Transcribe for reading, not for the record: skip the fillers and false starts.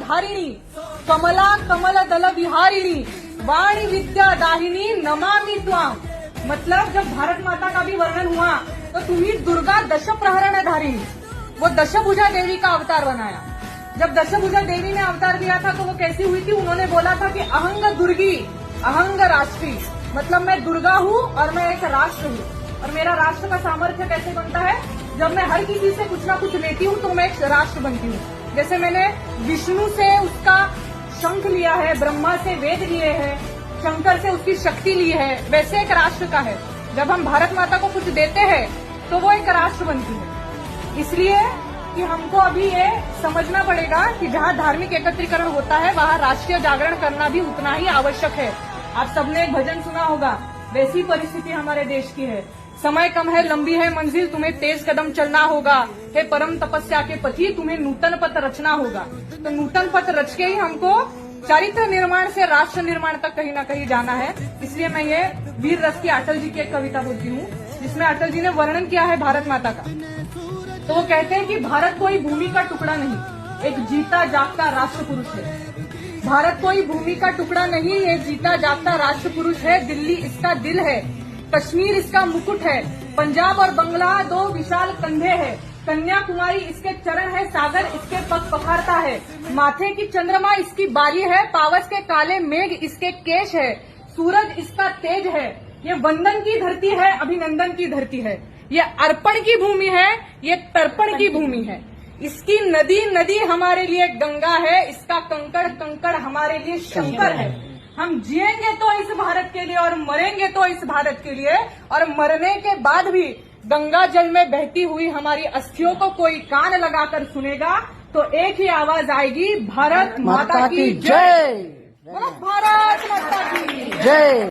धारिणी कमला कमल दल विहारिणी वाणी विद्या दाहिनी नमामि त्वाम। मतलब जब भारत माता का भी वर्णन हुआ तो तुम्ही दुर्गा दश प्रहरण धारिणी, वो दशभुजा देवी का अवतार बनाया। जब दशभुजा देवी ने अवतार दिया था तो वो कैसी हुई थी? उन्होंने बोला था कि अहंग दुर्गी अहंग राष्ट्री, मतलब मैं दुर्गा हूँ और मैं एक राष्ट्र हूँ। और मेरा राष्ट्र का सामर्थ्य कैसे बनता है? जब मैं हर किसी से कुछ ना कुछ लेती हूँ तो मैं एक राष्ट्र बनती हूँ। जैसे मैंने विष्णु से उसका शंख लिया है, ब्रह्मा से वेद लिए हैं, शंकर से उसकी शक्ति ली है, वैसे एक राष्ट्र का है। जब हम भारत माता को कुछ देते हैं तो वो एक राष्ट्र बनती है। इसलिए कि हमको अभी ये समझना पड़ेगा कि जहाँ धार्मिक एकत्रीकरण होता है वहाँ राष्ट्रीय जागरण करना भी उतना ही आवश्यक है। आप सबने एक भजन सुना होगा, वैसी परिस्थिति हमारे देश की है। समय कम है, लंबी है मंजिल, तुम्हें तेज कदम चलना होगा। हे परम तपस्या के पति, तुम्हें नूतन पथ रचना होगा। तो नूतन पथ रच के ही हमको चारित्र निर्माण से राष्ट्र निर्माण तक कहीं ना कहीं जाना है। इसलिए मैं ये वीर रस की अटल जी की एक कविता बोलती हूँ, जिसमें अटल जी ने वर्णन किया है भारत माता का। तो वो कहते हैं कि भारत कोई भूमि का टुकड़ा नहीं, एक जीता जागता राष्ट्र पुरुष है। भारत कोई भूमि का टुकड़ा नहीं, ये जीता जागता राष्ट्र पुरुष है। दिल्ली इसका दिल है, कश्मीर इसका मुकुट है, पंजाब और बंगला दो विशाल कंधे हैं, कन्याकुमारी इसके चरण है, सागर इसके पग पखारता है, माथे की चंद्रमा इसकी बाली है, पावस के काले मेघ इसके केश है, सूरज इसका तेज है। ये वंदन की धरती है, अभिनंदन की धरती है, ये अर्पण की भूमि है, ये तर्पण की भूमि है। इसकी नदी नदी हमारे लिए गंगा है, इसका कंकड़ कंकड़ हमारे लिए शंकर है। हम जिएंगे तो इस भारत के लिए और मरेंगे तो इस भारत के लिए, और मरने के बाद भी गंगा जल में बहती हुई हमारी अस्थियों को कोई कान लगाकर सुनेगा तो एक ही आवाज आएगी, भारत माता की जय। भारत माता की जय।